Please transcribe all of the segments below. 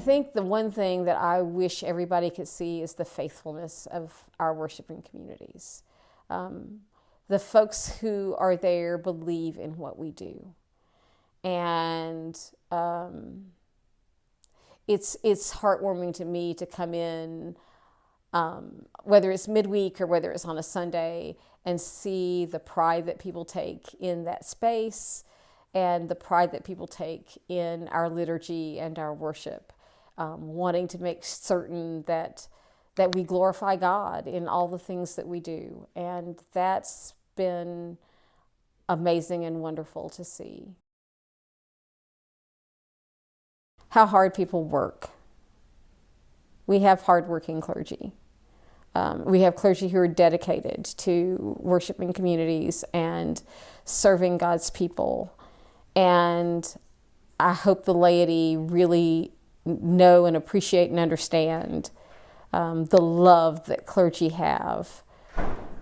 I think the one thing that I wish everybody could see is the faithfulness of our worshiping communities. The folks who are there believe in what we do. And it's heartwarming to me to come in, whether it's midweek or whether it's on a Sunday, and see the pride that people take in that space and the pride that people take in our liturgy and our worship, wanting to make certain that we glorify God in all the things that we do. And that's been amazing and wonderful to see. How hard people work. We have hardworking clergy. We have clergy who are dedicated to worshiping communities and serving God's people. And I hope the laity really know and appreciate and understand the love that clergy have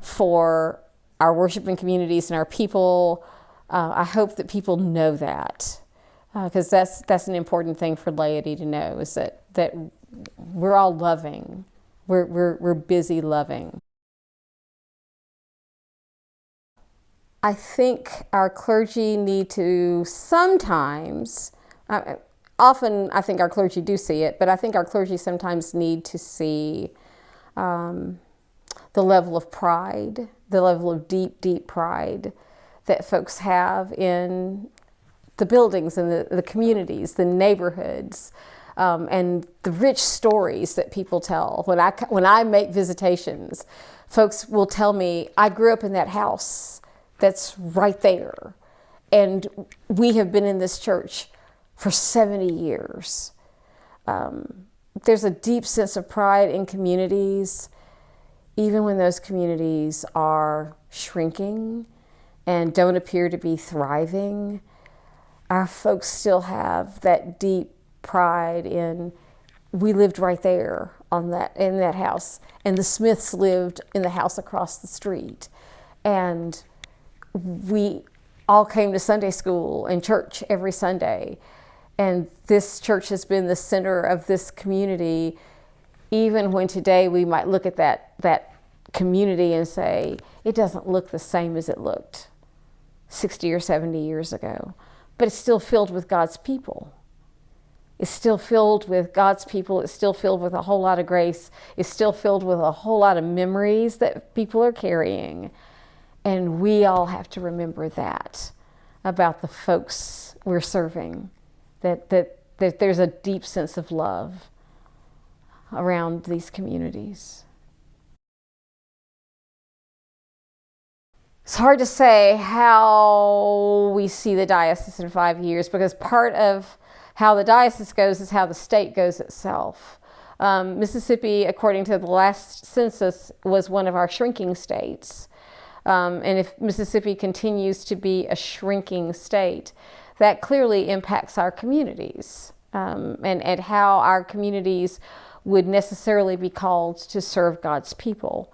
for our worshiping communities and our people. I hope that people know that, because that's an important thing for laity to know, is that we're all loving. We're busy loving. I think our clergy need to sometimes, often I think our clergy do see it, but I think our clergy sometimes need to see the level of pride, the level of deep, deep pride that folks have in the buildings and the communities, the neighborhoods, and the rich stories that people tell. When I make visitations, folks will tell me, I grew up in that house that's right there, and we have been in this church for 70 years. There's a deep sense of pride in communities, even when those communities are shrinking and don't appear to be thriving. Our folks still have that deep pride in, we lived right there in that house, and the Smiths lived in the house across the street, and we all came to Sunday school and church every Sunday, and this church has been the center of this community, even when today we might look at that community and say, it doesn't look the same as it looked 60 or 70 years ago, but it's still filled with God's people. It's still filled with God's people. It's still filled with a whole lot of grace. It's still filled with a whole lot of memories that people are carrying. And we all have to remember that about the folks we're serving, that there's a deep sense of love around these communities. It's hard to say how we see the diocese in 5 years, because part of how the diocese goes is how the state goes itself. Mississippi, according to the last census, was one of our shrinking states. And if Mississippi continues to be a shrinking state, that clearly impacts our communities, and how our communities would necessarily be called to serve God's people.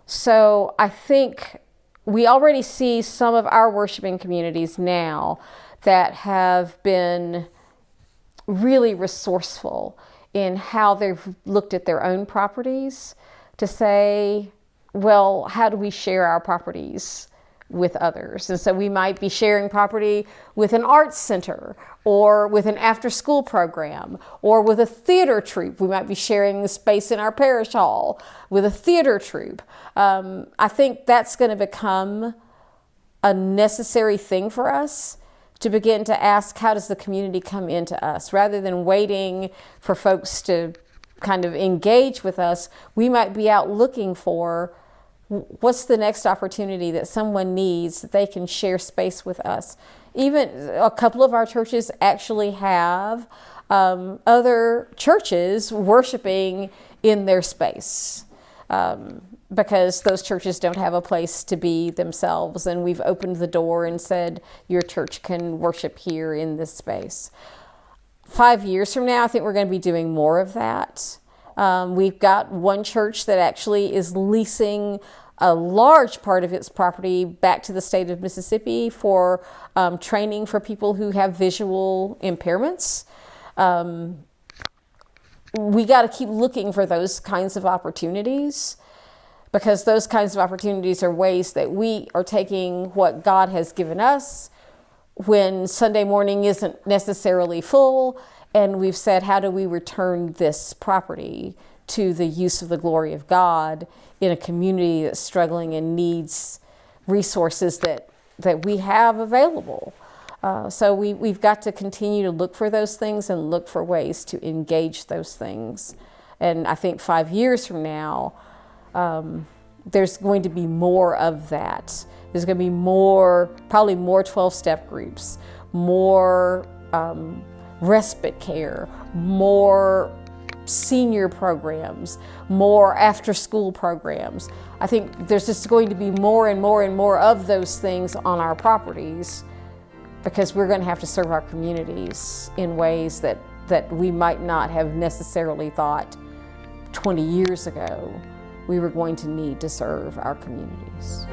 So I think we already see some of our worshiping communities now that have been really resourceful in how they've looked at their own properties to say, well, how do we share our properties with others? And so we might be sharing property with an arts center, or with an after-school program, or with a theater troupe. We might be sharing the space in our parish hall with a theater troupe. I think that's going to become a necessary thing for us, to begin to ask, how does the community come into us? Rather than waiting for folks to kind of engage with us, we might be out looking for, what's the next opportunity that someone needs that they can share space with us. Even a couple of our churches actually have other churches worshiping in their space, because those churches don't have a place to be themselves, and we've opened the door and said, your church can worship here in this space. 5 years from now, I think we're going to be doing more of that. We've got one church that actually is leasing a large part of its property back to the state of Mississippi for training for people who have visual impairments. we got to keep looking for those kinds of opportunities, because those kinds of opportunities are ways that we are taking what God has given us when Sunday morning isn't necessarily full, and we've said, how do we return this property to the use of the glory of God in a community that's struggling and needs resources that we have available? So we've got to continue to look for those things and look for ways to engage those things. And I think 5 years from now, there's going to be more of that. There's going to be probably more 12-step groups, more respite care, more senior programs, more after-school programs. I think there's just going to be more and more and more of those things on our properties, because we're going to have to serve our communities in ways that we might not have necessarily thought 20 years ago we were going to need to serve our communities.